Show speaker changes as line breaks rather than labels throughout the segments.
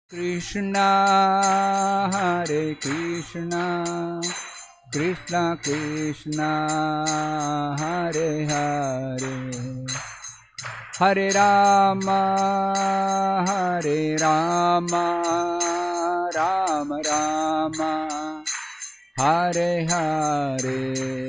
Krishna Hare Krishna Krishna Krishna Hare Hare Hare Rama Hare Rama Rama Rama Hare Hare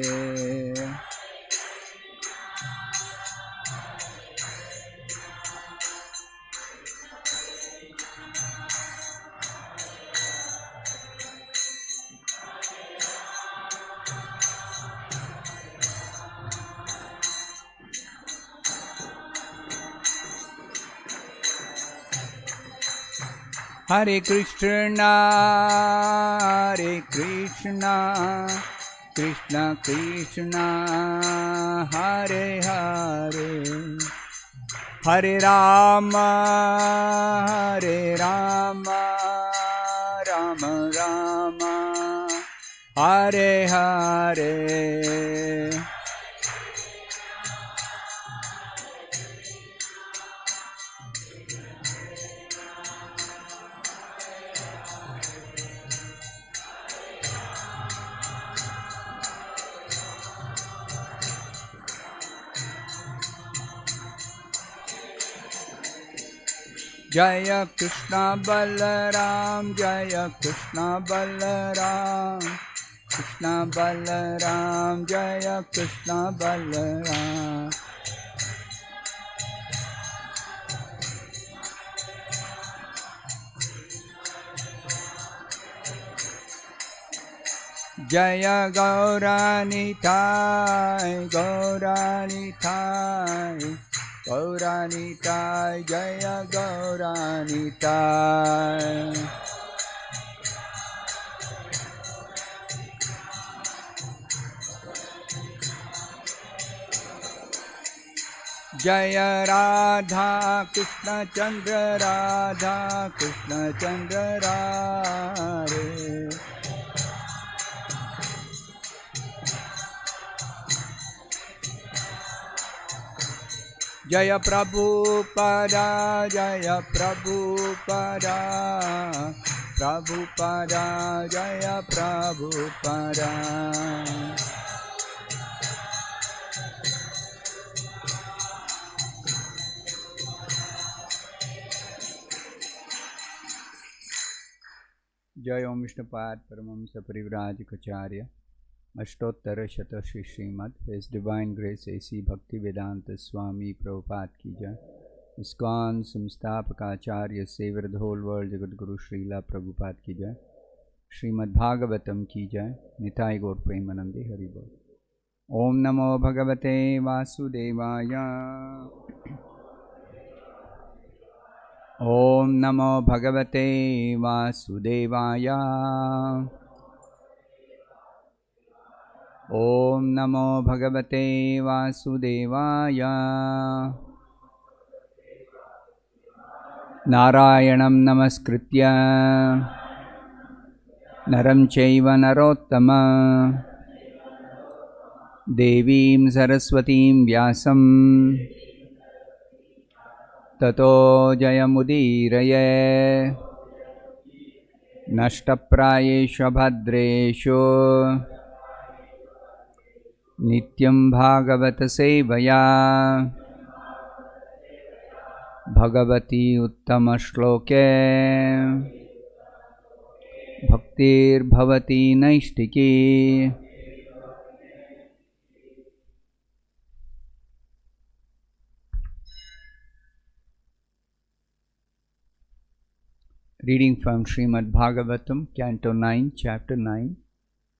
Hare Krishna, Hare Krishna, Krishna Krishna, Hare Hare, Hare Rama, Hare Rama, Rama Rama, Hare Hare. Jaya Krishna Balaram, Jaya Krishna Balaram, Krishna Balaram, Jaya Krishna Balaram. Jaya Gauranitai, Gauranitai, Gauranitai, Jaya Gauranitai. Jaya Radha Krishna Chandra, Radha Krishna Chandra Radhe. Jaya Prabhupada, Jaya Prabhupada, Prabhupada, Jaya Prabhupada. Jai Om Vishnupad Paramahamsa Parivrajikacharya Ashtottara Shata Shri Srimad His Divine Grace A.C. Bhakti Vedanta Swami Prabhupada Ki Jai ISKCON Samstapakacharya Savior of the whole world Jagat Guru Srila Prabhupada Ki Jai Srimad Bhagavatam Ki Jai Nitai Gaur Premanande Hari Bol Om Namo Bhagavate Vasudevaya Om Namo Bhagavate Vasudevaya Om Namo Bhagavate Vasudevaya Narayanam Namaskritya Naram Chaiva Narottama Devim Saraswatim Vyasam Tato Jayamudiraye Nashtaprayeshu Bhadreshu Nityam Bhagavata Sevaya Bhagavati Uttama Shloke Bhaktir Bhavati Naishtiki. Reading from Srimad Bhagavatam, Canto 9, Chapter 9,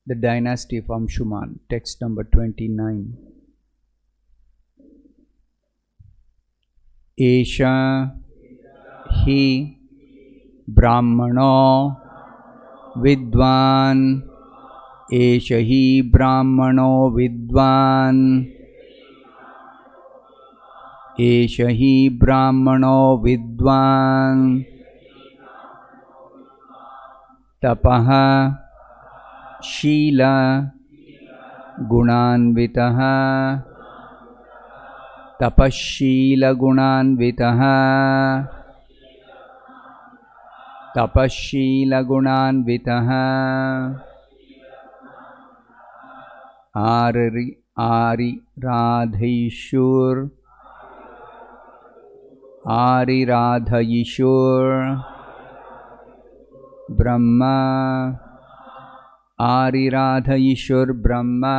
The Dynasty of Amshuman, text number 29. Esha hi Brahmano Vidwan, Esha hi Brahmano Vidwan, Esha hi Brahmano Vidwan, Tapaha Shila Gunanvitaha, Tapashila Gunanvitaha, tapasशीलगुणान्वितः आरिराधयिषुर् Brahma आरिराधयिषुर्ब्रह्मा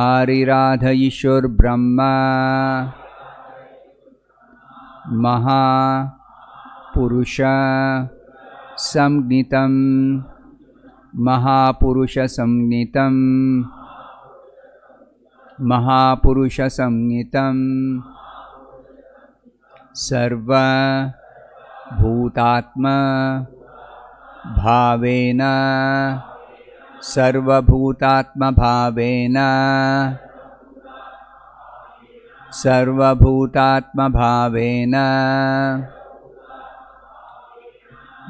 आरिराधयिषुर्ब्रह्मा महापुरुष संज्ञितं महापुरुषसंज्ञितं सर्वभूतात्मा भावेन सर्वभूतात्मभावेन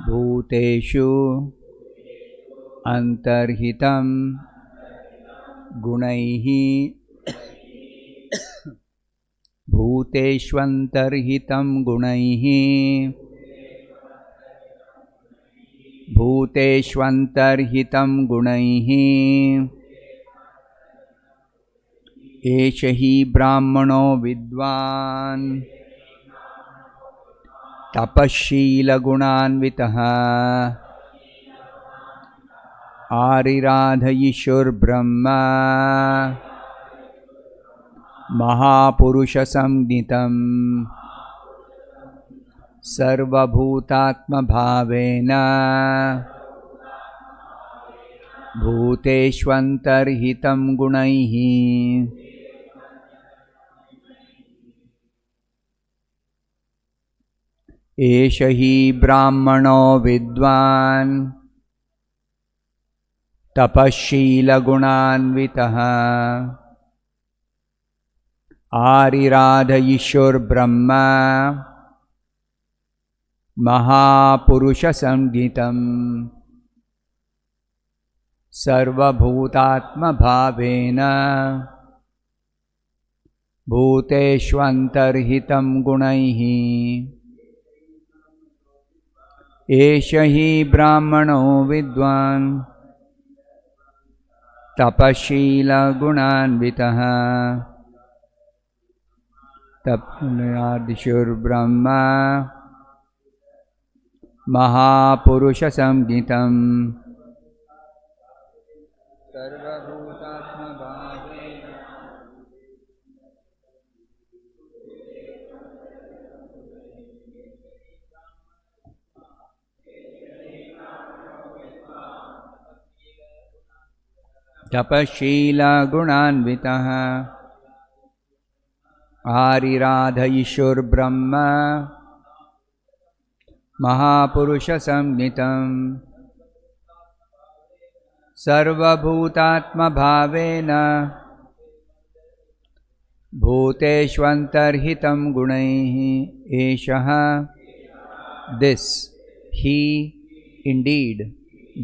भूतेषु अंतर्हितं गुणैः भूतेष्वन्तर्हितं गुणैः भूतेष्वन्तर्हितं गुणैः एष हि ब्राह्मणो विद्वान् तपःशीलगुणान्वितः आरिराधयिषुर्ब्रह्मा महापुरुषसंज्ञितं सर्वभूतात्मभावेन भूतेष्वन्तर्हितं गुणैः एष हि ब्राह्मणो विद्वान् तपःशीलगुणान्वितः आरिराधयिषुर्ब्रह्मा महापुरुषसंज्ञितं सर्वभूतात्मभावेन भूतेष्वन्तर्हितं गुणैः एष हि ब्राह्मणो विद्वान् तपःशीलगुणान्वितः तपःशीलगुणान्वितः महापुरुषसंज्ञितं सर्वभूतात्मभावेन तपःशीलगुणान्वितः आरिराधयिषुर्ब्रह्मा महापुरुषसंज्ञितं सर्वभूतात्मभावेन भूतेष्वन्तर्हितं गुणैः एषः this he indeed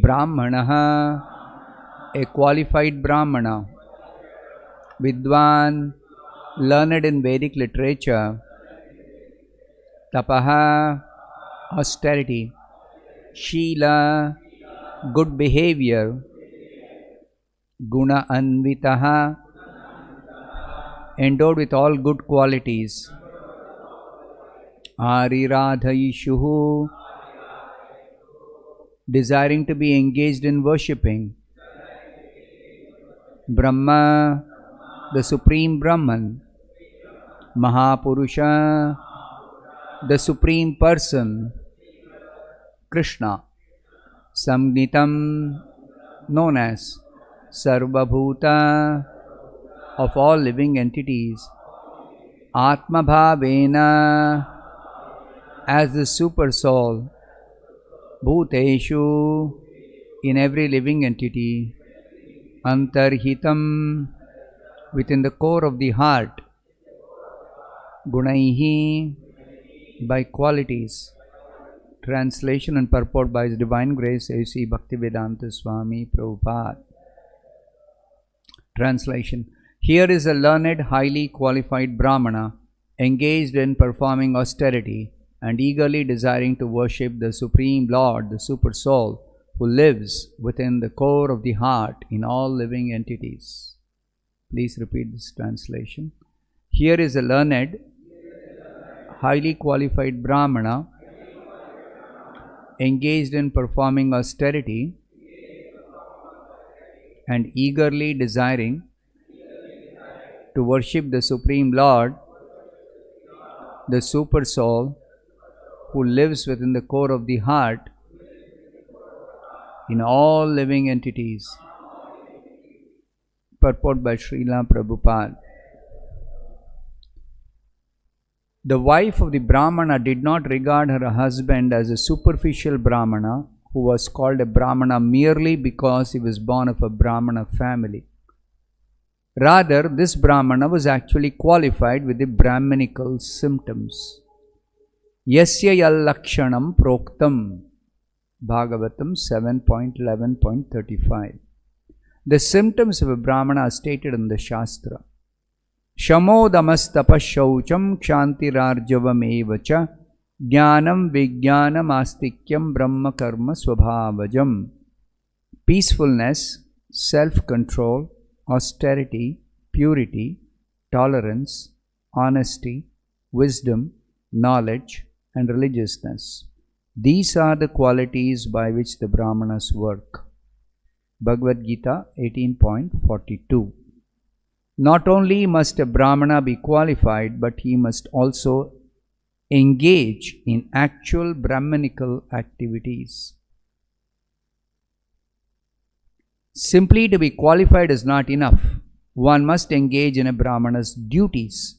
Brahmanah a qualified Brahmana Vidwan learned in Vedic literature tapaha austerity Sheela good behavior Guna anvitaha endowed with all good qualities Ariradhaishuhu desiring to be engaged in worshipping Brahma the supreme Brahman Mahapurusha the supreme person Krishna Samgnitam known as Sarvabhuta of all living entities Atma Bhavena as the super soul Bhuteshu in every living entity Antarhitam within the core of the heart Gunaihi by qualities. Translation and purport by His Divine Grace A.C. Bhaktivedanta Swami Prabhupada. Translation. Here is a learned, highly qualified Brahmana engaged in performing austerity and eagerly desiring to worship the Supreme Lord, the Super Soul, who lives within the core of the heart in all living entities. Please repeat this translation. Here is a learned, highly qualified Brahmana engaged in performing austerity and eagerly desiring to worship the Supreme Lord, the Super Soul, who lives within the core of the heart in all living entities. Purport by Srila Prabhupada. The wife of the Brahmana did not regard her husband as a superficial Brahmana who was called a Brahmana merely because he was born of a Brahmana family. Rather, this Brahmana was actually qualified with the Brahminical symptoms. Yasya yallakshanam proktam. Bhagavatam 7.11.35. The symptoms of a Brahmana are stated in the Shastra. Shamodamastapashaucham kshantirarjavam evacha jnanam vijnanam astikyam brahma karma swabhavajam. Peacefulness, self-control, austerity, purity, tolerance, honesty, wisdom, knowledge, and religiousness. These are the qualities by which the Brahmanas work. Bhagavad Gita 18.42. Not only must a Brahmana be qualified, but he must also engage in actual Brahmanical activities. Simply to be qualified is not enough. One must engage in a Brahmana's duties.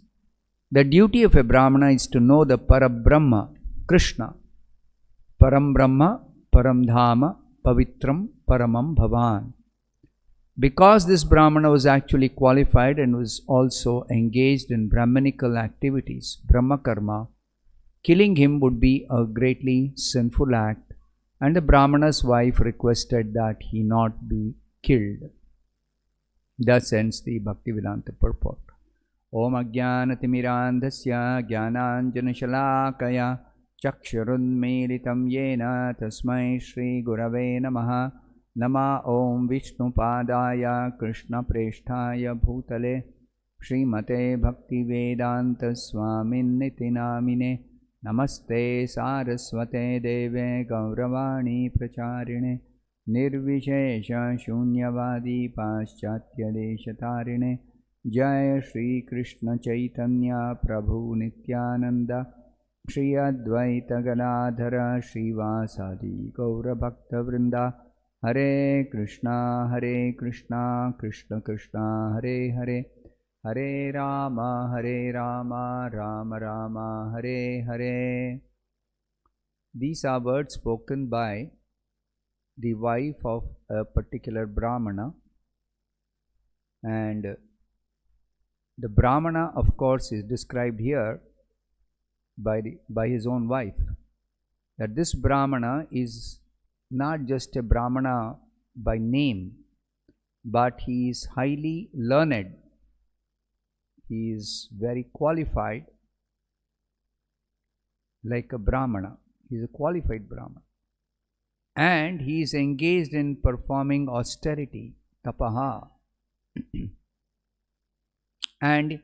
The duty of a Brahmana is to know the Parabrahma, Krishna. Param Brahma, Param Dhama, Pavitram, Paramam Bhavan. Because this Brahmana was actually qualified and was also engaged in Brahmanical activities, Brahma Karma, killing him would be a greatly sinful act, and the Brahmana's wife requested that he not be killed. Thus ends the Bhaktivedanta purport. Om Ajnanatimmirandhasya Jnananjanashalakaya Chakshurunmilitam Yena Tasmai Shri Gurave Namaha. Nama Om Vishnupadaya Krishna Presthaya Bhutale Srimate Bhaktivedanta Swamin Niti Namine Namaste Saraswate Deve Gauravani Pracharine Nirvishesha Shunyavadi Paschatya Deshatarine Jai Shri Krishna Chaitanya Prabhu Nityananda Shri Advaita Gadadhara Srivasadi Gaura Bhakta Vrinda Hare Krishna, Krishna Krishna, Hare Hare, Hare Rama, Rama Rama, Hare Hare. These are words spoken by the wife of a particular Brahmana, and the Brahmana, of course, is described here by his own wife. That this Brahmana is not just a Brahmana by name, but he is highly learned. He is very qualified like a Brahmana. He is a qualified Brahmana. And he is engaged in performing austerity, tapaha. And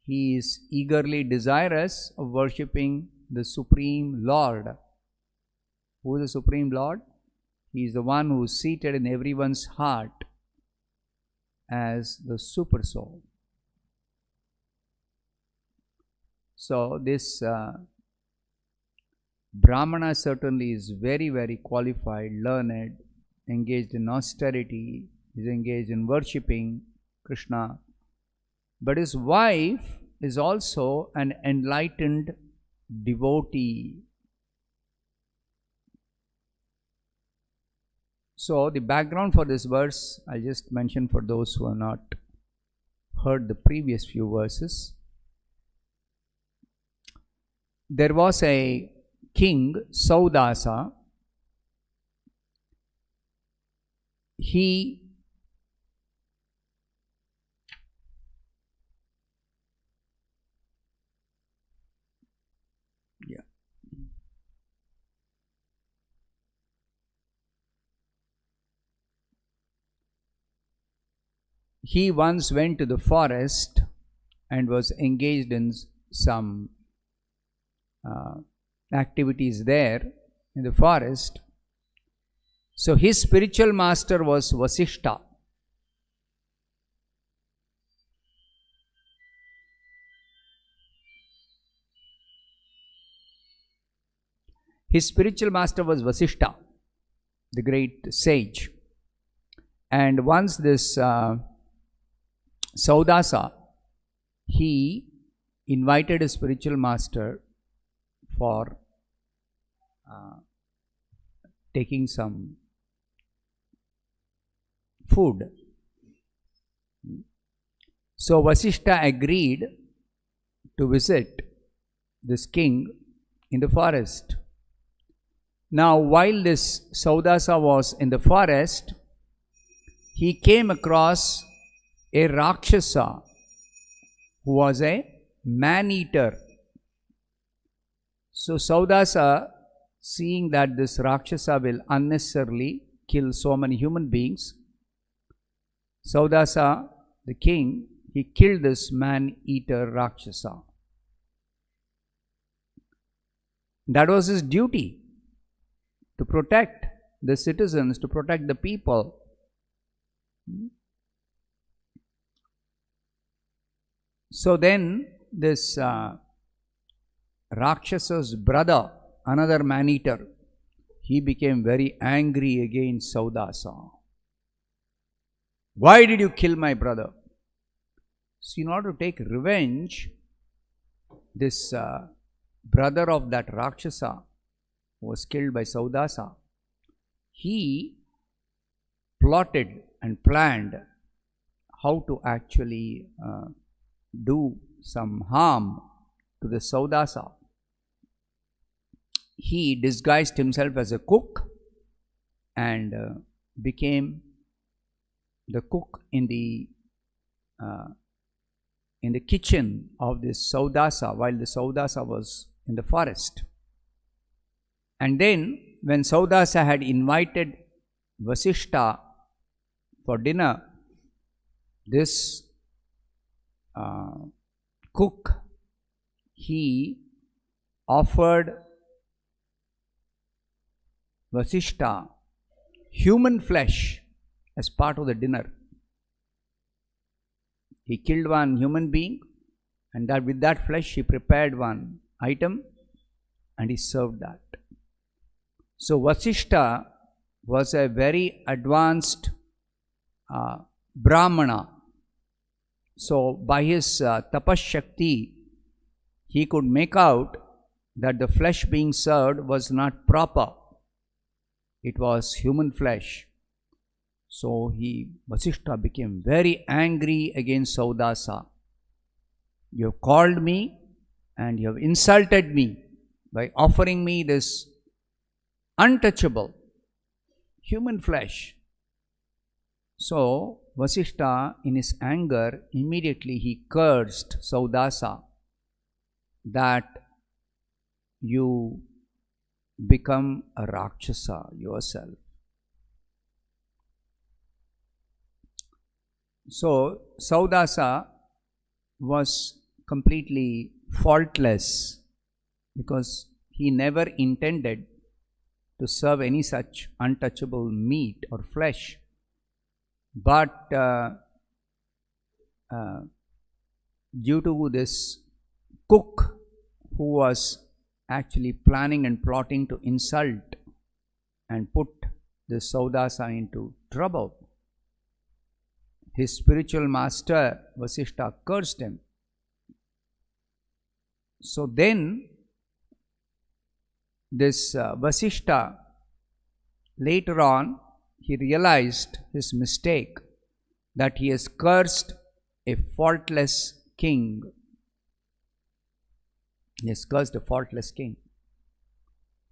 he is eagerly desirous of worshipping the Supreme Lord. Who is the Supreme Lord? He is the one who is seated in everyone's heart as the Super Soul. So this Brahmana certainly is very, very qualified, learned, engaged in austerity, is engaged in worshipping Krishna. But his wife is also an enlightened devotee. So the background for this verse, I'll just mention for those who have not heard the previous few verses. There was a king, Saudasa. He he once went to the forest and was engaged in some activities there in the forest. So his spiritual master was Vasishta. His spiritual master was Vasishta, the great sage. And once this Saudasa, he invited his spiritual master for taking some food. So Vasishta agreed to visit this king in the forest. Now, while this Saudasa was in the forest, he came across a Rakshasa who was a man-eater. So Saudasa, seeing that this Rakshasa will unnecessarily kill so many human beings, Saudasa, the king, he killed this man-eater Rakshasa. That was his duty, to protect the citizens, to protect the people. So then this Rakshasa's brother, another man-eater, he became very angry against Saudasa. Why did you kill my brother? So in order to take revenge, this brother of that Rakshasa who was killed by Saudasa, he plotted and planned how to actually do some harm to the Saudasa. He disguised himself as a cook and became the cook in the kitchen of this Saudasa while the Saudasa was in the forest. And then when Saudasa had invited Vasishta for dinner, this cook, he offered Vasishta human flesh as part of the dinner. He killed one human being, and that with that flesh he prepared one item and he served that. So Vasishta was a very advanced Brahmana. So by his tapas shakti, he could make out that the flesh being served was not proper. It was human flesh. So Vasishta became very angry against Saudasa. You have called me and you have insulted me by offering me this untouchable human flesh. So Vasishta, in his anger, immediately he cursed Saudasa that you become a Rakshasa yourself. So Saudasa was completely faultless because he never intended to serve any such untouchable meat or flesh. But due to this cook who was actually planning and plotting to insult and put the Saudasa into trouble, his spiritual master Vasishta cursed him. So then this Vasishta, later on, he realized his mistake, that he has cursed a faultless king. He has cursed a faultless king.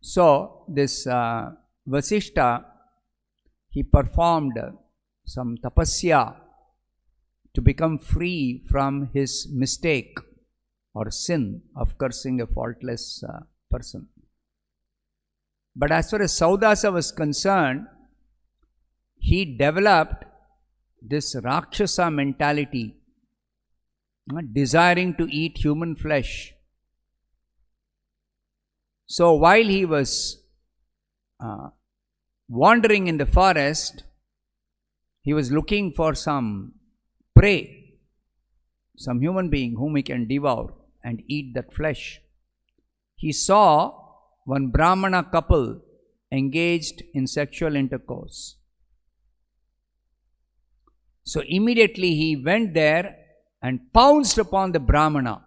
So this Vasishta, he performed some tapasya to become free from his mistake or sin of cursing a faultless person. But as far as Saudasa was concerned, he developed this Rakshasa mentality, desiring to eat human flesh. So while he was wandering in the forest, he was looking for some prey, some human being whom he can devour and eat that flesh. He saw one Brahmana couple engaged in sexual intercourse. So immediately he went there and pounced upon the Brahmana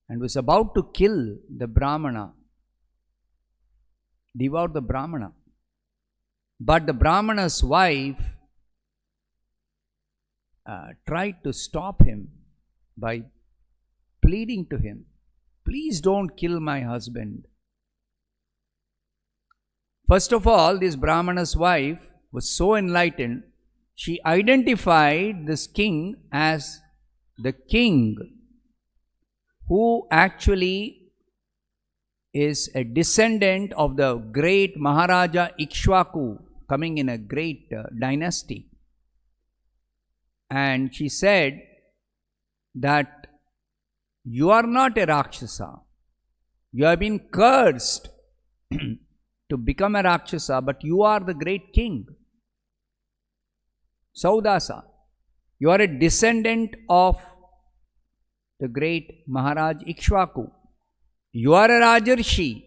and was about to kill the Brahmana, devour the Brahmana. But the Brahmana's wife tried to stop him by pleading to him, "Please don't kill my husband." First of all, this Brahmana's wife was so enlightened, she identified this king as the king who actually is a descendant of the great Maharaja Ikshvaku, coming in a great dynasty. And she said that you are not a Rakshasa. You have been cursed to become a Rakshasa, but you are the great king. Saudasa, you are a descendant of the great Maharaj Ikshvaku. You are a Rajarshi.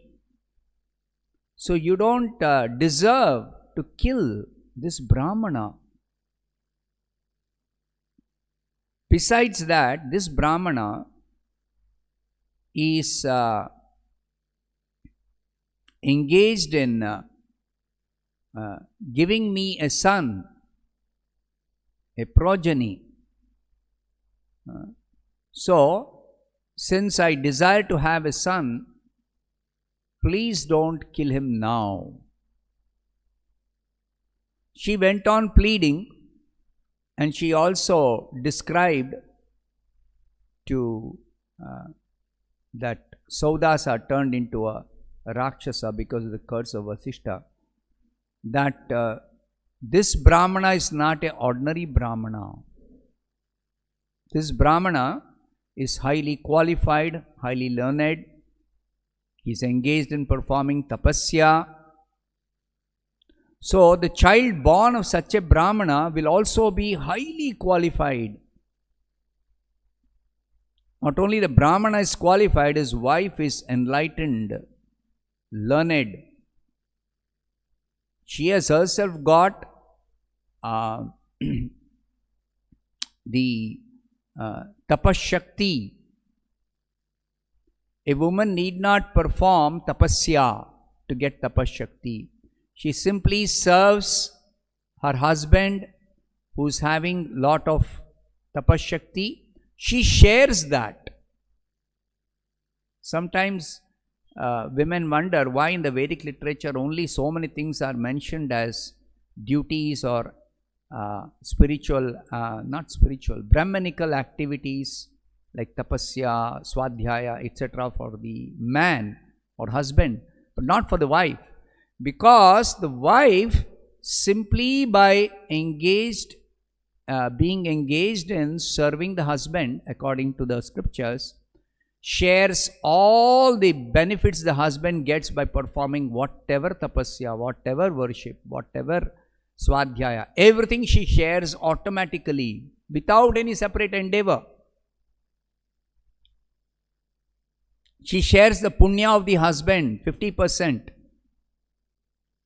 So you don't deserve to kill this Brahmana. Besides that, this Brahmana is engaged in giving me a son, a progeny. So, since I desire to have a son, please don't kill him now. She went on pleading, and she also described to that Saudasa turned into a Rakshasa because of the curse of Vasishta, that this Brahmana is not an ordinary Brahmana. This Brahmana is highly qualified, highly learned. He is engaged in performing tapasya. So the child born of such a Brahmana will also be highly qualified. Not only the Brahmana is qualified, his wife is enlightened, learned. She has herself got the tapashakti. A woman need not perform tapasya to get tapashakti. She simply serves her husband who is having lot of tapashakti. She shares that. Sometimes women wonder why in the Vedic literature only so many things are mentioned as duties or Brahmanical activities like tapasya, swadhyaya, etc. for the man or husband, but not for the wife. Because the wife, simply by being engaged in serving the husband according to the scriptures, shares all the benefits the husband gets by performing whatever tapasya, whatever worship, whatever swadhyaya. Everything she shares automatically without any separate endeavor. She shares the punya of the husband, 50%.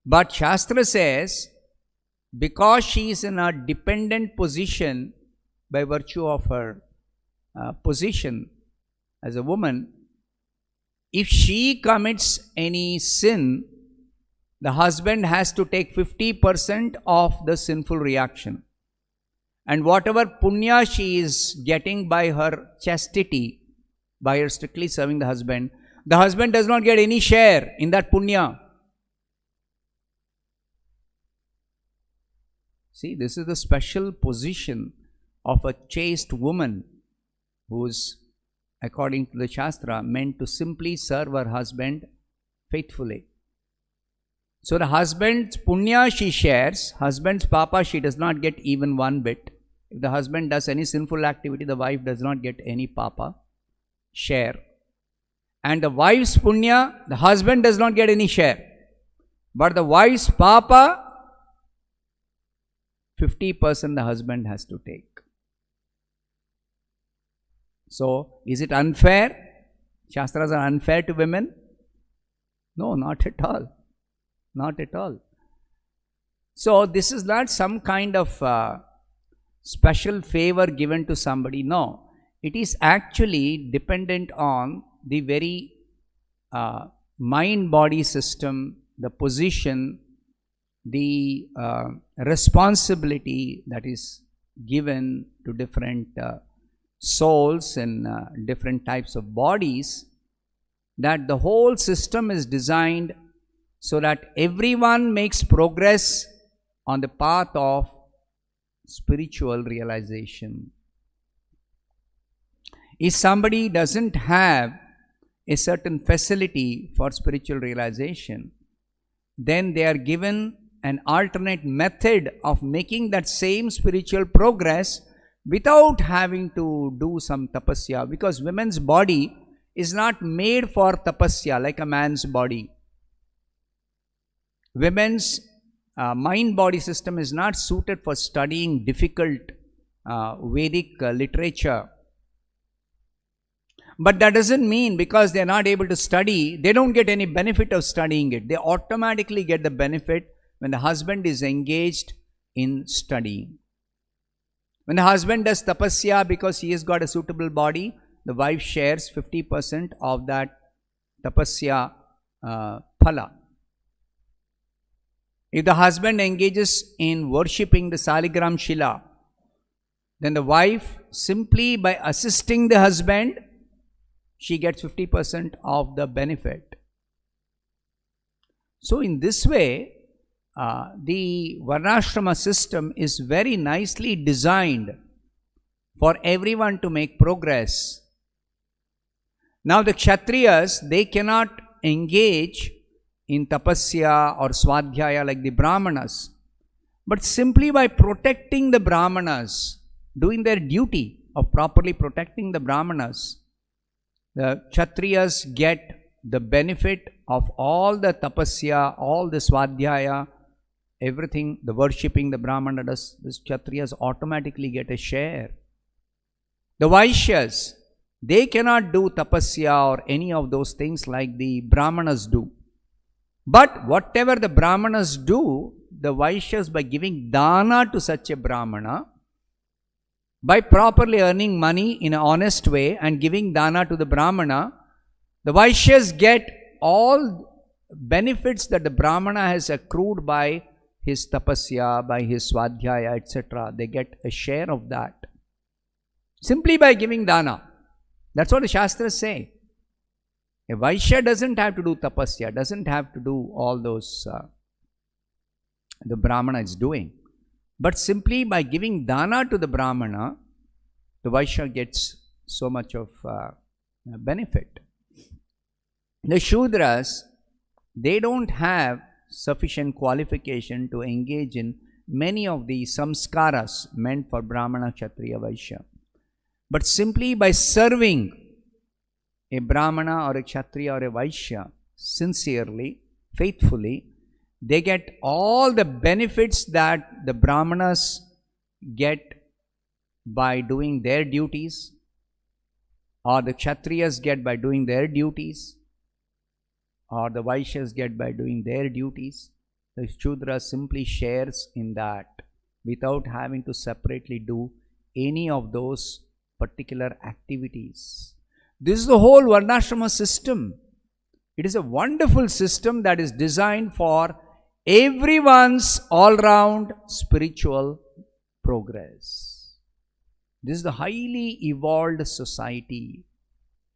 But Shastra says, because she is in a dependent position by virtue of her position as a woman, if she commits any sin, the husband has to take 50% of the sinful reaction. And whatever punya she is getting by her chastity, by her strictly serving the husband does not get any share in that punya. See, this is the special position of a chaste woman who is, according to the Shastra, meant to simply serve her husband faithfully. So the husband's punya she shares, husband's papa she does not get even one bit. If the husband does any sinful activity, the wife does not get any papa share. And the wife's punya, the husband does not get any share. But the wife's papa, 50% the husband has to take. So, is it unfair? Shastras are unfair to women? No, not at all. Not at all. So, this is not some kind of special favor given to somebody. No, it is actually dependent on the very mind-body system, the position, the responsibility that is given to different souls and different types of bodies, that the whole system is designed so that everyone makes progress on the path of spiritual realization. If somebody doesn't have a certain facility for spiritual realization, then they are given an alternate method of making that same spiritual progress without having to do some tapasya, because women's body is not made for tapasya like a man's body. Women's mind-body system is not suited for studying difficult Vedic literature. But that doesn't mean because they are not able to study, they don't get any benefit of studying it. They automatically get the benefit when the husband is engaged in studying. When the husband does tapasya because he has got a suitable body, the wife shares 50% of that tapasya phala. If the husband engages in worshipping the Saligram Shila, then the wife, simply by assisting the husband, she gets 50% of the benefit. So in this way, the Varnashrama system is very nicely designed for everyone to make progress. Now the Kshatriyas, they cannot engage in tapasya or swadhyaya like the Brahmanas, but simply by protecting the Brahmanas, doing their duty of properly protecting the Brahmanas, the Kshatriyas get the benefit of all the tapasya, all the swadhyaya, everything, the worshipping the Brahmana does, the Kshatriyas automatically get a share. The Vaishyas, they cannot do tapasya or any of those things like the Brahmanas do. But whatever the Brahmanas do, the Vaishyas, by giving dana to such a Brahmana, by properly earning money in an honest way and giving dana to the Brahmana, the Vaishyas get all benefits that the Brahmana has accrued by his tapasya, by his swadhyaya, etc. They get a share of that. Simply by giving dana. That's what the Shastras say. A Vaishya doesn't have to do tapasya, doesn't have to do all those the Brahmana is doing. But simply by giving dana to the Brahmana, the Vaishya gets so much of benefit. The Shudras, they don't have sufficient qualification to engage in many of the samskaras meant for Brahmana, Kshatriya, Vaishya. But simply by serving a Brahmana or a Kshatriya or a Vaishya sincerely, faithfully, they get all the benefits that the Brahmanas get by doing their duties, or the Kshatriyas get by doing their duties, or the Vaishyas get by doing their duties. The Shudra simply shares in that without having to separately do any of those particular activities. This is the whole Varnashrama system. It is a wonderful system that is designed for everyone's all-round spiritual progress. This is the highly evolved society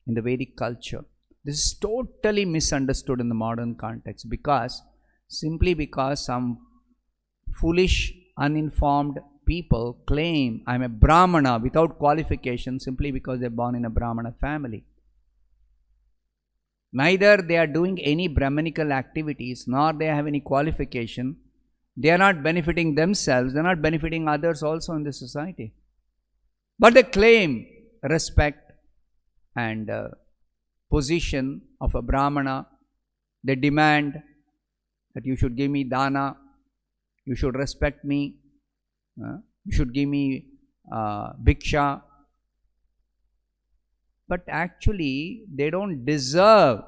in the Vedic culture. This is totally misunderstood in the modern context simply because some foolish, uninformed people claim I am a Brahmana without qualification simply because they are born in a Brahmana family. Neither they are doing any Brahmanical activities, nor they have any qualification. They are not benefiting themselves, they are not benefiting others also in the society. But they claim respect and position of a Brahmana. They demand that you should give me dana, you should respect me, you should give me bhiksha. But actually, they don't deserve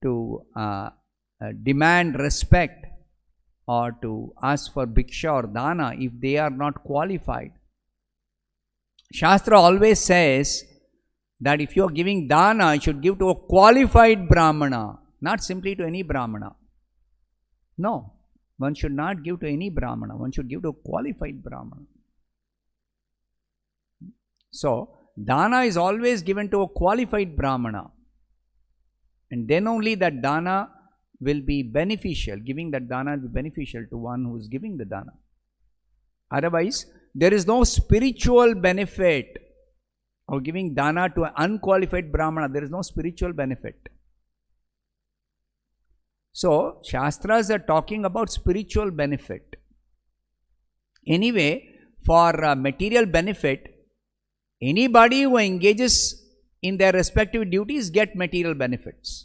to demand respect or to ask for bhiksha or dana if they are not qualified. Shastra always says that if you are giving dana, you should give to a qualified Brahmana, not simply to any Brahmana. No, one should not give to any Brahmana, one should give to a qualified Brahmana. So, dana is always given to a qualified Brahmana, and then only that dana will be beneficial. Giving that dana will be beneficial to one who is giving the dana. Otherwise, there is no spiritual benefit of giving dana to an unqualified Brahmana. There is no spiritual benefit. So, Shastras are talking about spiritual benefit. Anyway, for material benefit, anybody who engages in their respective duties get material benefits.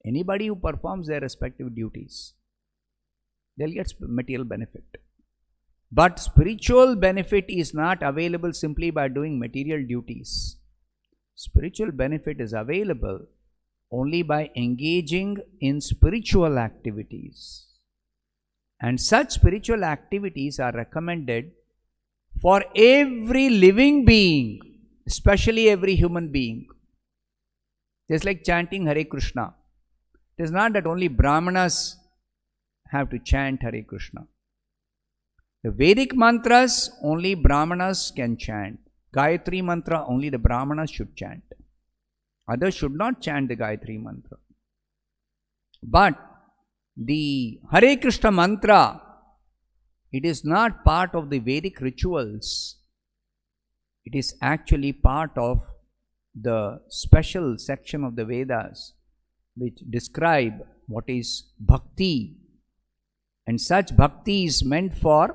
Anybody who performs their respective duties, they'll get material benefit. But spiritual benefit is not available simply by doing material duties. Spiritual benefit is available only by engaging in spiritual activities. And such spiritual activities are recommended for every living being, especially every human being. Just like chanting Hare Krishna. It is not that only Brahmanas have to chant Hare Krishna. The Vedic mantras, only Brahmanas can chant. Gayatri mantra, only the Brahmanas should chant. Others should not chant the Gayatri mantra. But the Hare Krishna mantra, it is not part of the Vedic rituals. It is actually part of the special section of the Vedas which describe what is bhakti. And such bhakti is meant for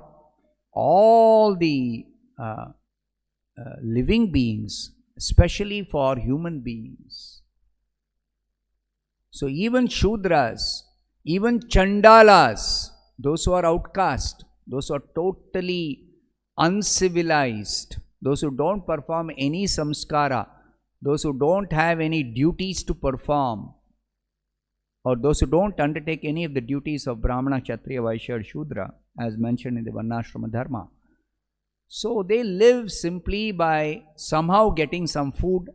all the living beings, especially for human beings. So even Shudras, even Chandalas, those who are outcast, those who are totally uncivilized, those who don't perform any samskara, those who don't have any duties to perform, or those who don't undertake any of the duties of Brahmana, Kshatriya, Vaishya or Shudra, as mentioned in the Varnashrama Dharma. So they live simply by somehow getting some food.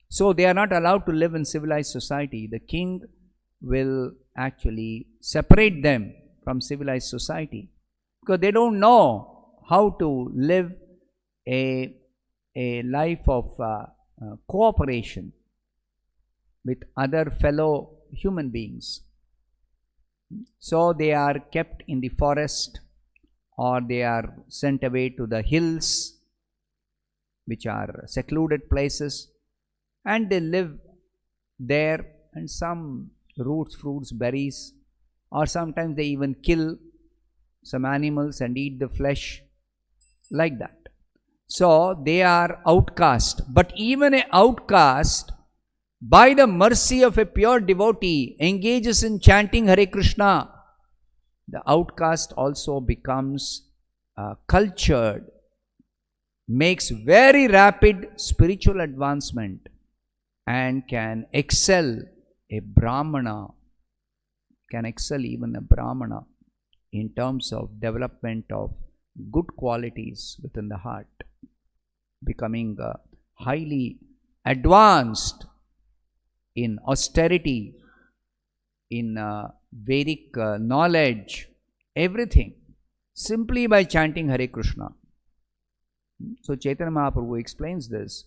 So they are not allowed to live in civilized society. The king will actually separate them from civilized society because they don't know how to live a life of cooperation with other fellow human beings. So they are kept in the forest, or they are sent away to the hills, which are secluded places, and they live there, and some roots, fruits, berries, or sometimes they even kill some animals and eat the flesh, like that. So they are outcast. But even an outcast, by the mercy of a pure devotee, engages in chanting Hare Krishna, the outcast also becomes cultured, makes very rapid spiritual advancement, and can excel a Brahmana, can excel even a Brahmana in terms of development of good qualities within the heart, becoming highly advanced in austerity, in Vedic knowledge, everything, simply by chanting Hare Krishna. So Chaitanya Mahaprabhu explains this.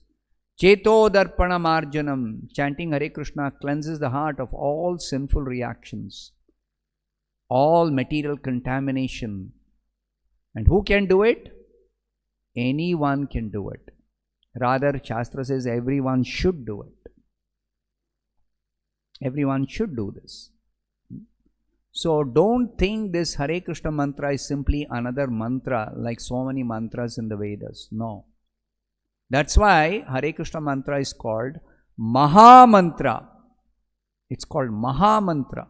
Cheto darpana marjanam, chanting Hare Krishna cleanses the heart of all sinful reactions, all material contamination. And who can do it? Anyone can do it. Rather, Shastra says everyone should do it. Everyone should do this. So don't think this Hare Krishna mantra is simply another mantra like so many mantras in the Vedas. No. That's why Hare Krishna mantra is called Maha Mantra. It's called Maha Mantra.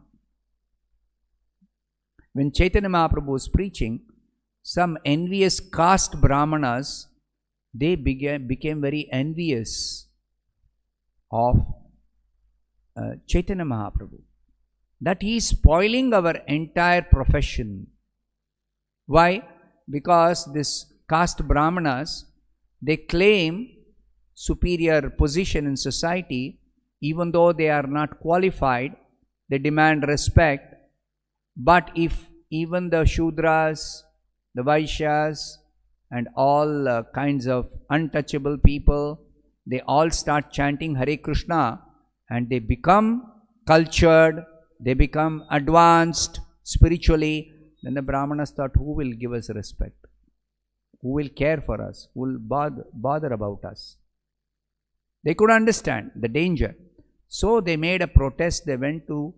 When Chaitanya Mahaprabhu was preaching, some envious caste Brahmanas, they became very envious of Chaitanya Mahaprabhu, that he is spoiling our entire profession. Why? Because this caste Brahmanas, they claim superior position in society, even though they are not qualified, they demand respect. But if even the Shudras, the Vaishyas, and all kinds of untouchable people, they all start chanting Hare Krishna, and they become cultured, they become advanced spiritually, then the Brahmanas thought, who will give us respect? Who will care for us? Who will bother about us? They could understand the danger. So they made a protest. They went to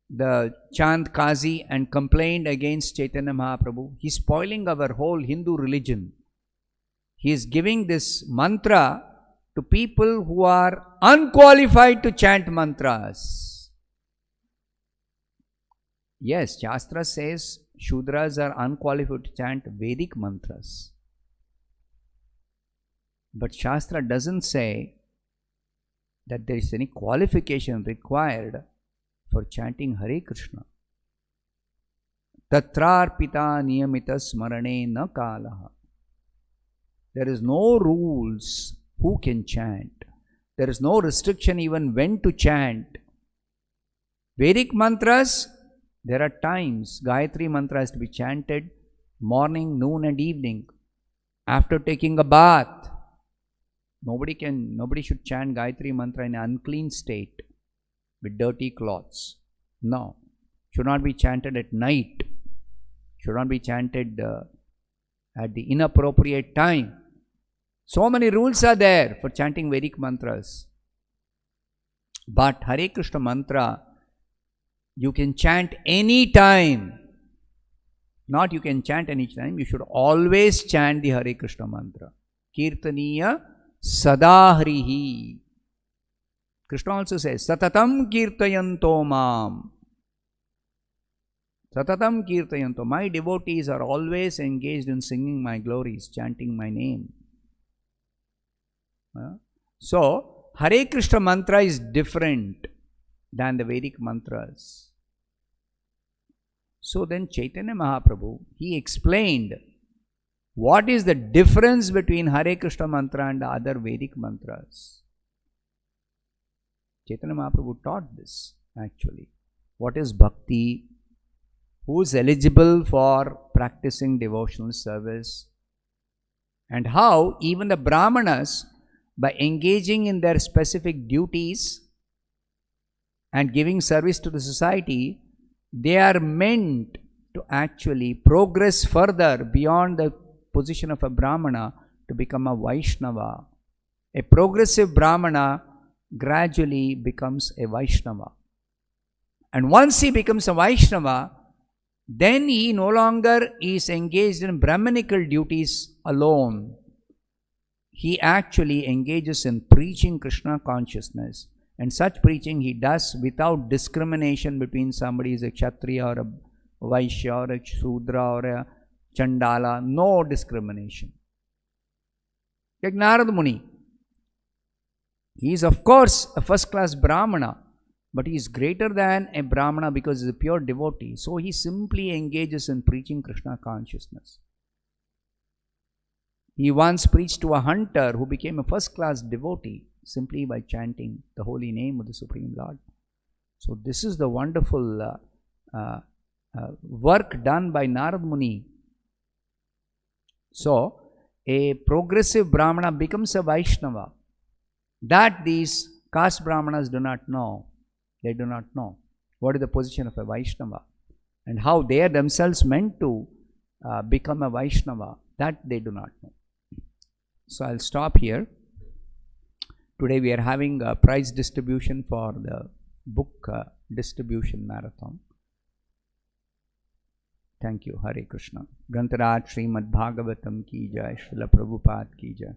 the Chand Kazi and complained against Chaitanya Mahaprabhu. He is spoiling our whole Hindu religion. He is giving this mantra to people who are unqualified to chant mantras. Yes, Shastra says Shudras are unqualified to chant Vedic mantras. But Shastra doesn't say that there is any qualification required for chanting Hare Krishna. Tatrarpita niyamita smarane na kalaha. There is no rules who can chant. There is no restriction even when to chant. Vedic mantras, there are times. Gayatri mantra has to be chanted morning, noon and evening. After taking a bath. Nobody should chant Gayatri mantra in an unclean state with dirty cloths. No. Should not be chanted at night. Should not be chanted at the inappropriate time. So many rules are there for chanting Vedic mantras. But Hare Krishna mantra, you can chant any time. Not you can chant any time. You should always chant the Hare Krishna mantra. Kirtaniya sadahrihi. Krishna also says, Satatam kirtayanto mam. Satatam kirtayanto. My devotees are always engaged in singing my glories, chanting my name. So, Hare Krishna mantra is different than the Vedic mantras. So then Chaitanya Mahaprabhu, he explained what is the difference between Hare Krishna mantra and other Vedic mantras. Chaitanya Mahaprabhu taught this actually. What is bhakti? Who is eligible for practicing devotional service? And how even the Brahmanas, by engaging in their specific duties and giving service to the society, they are meant to actually progress further beyond the position of a Brahmana to become a Vaishnava. A progressive Brahmana gradually becomes a Vaishnava. And once he becomes a Vaishnava, then he no longer is engaged in Brahmanical duties alone. He actually engages in preaching Krishna consciousness. And such preaching he does without discrimination between somebody is a Kshatriya or a Vaishya or a Shudra or a Chandala. No discrimination. Like Narad Muni. He is of course a first class Brahmana, but he is greater than a Brahmana because he is a pure devotee. So he simply engages in preaching Krishna consciousness. He once preached to a hunter who became a first class devotee simply by chanting the holy name of the Supreme Lord. So this is the wonderful work done by Narad Muni. So a progressive Brahmana becomes a Vaishnava. That these caste Brahmanas do not know. They do not know what is the position of a Vaishnava and how they are themselves meant to become a Vaishnava. That they do not know. So I'll stop here. Today we are having a prize distribution for the book distribution marathon. Thank you. Hare Krishna. Grantaraj Srimad Bhagavatam ki jai. Srila Prabhupada ki jai.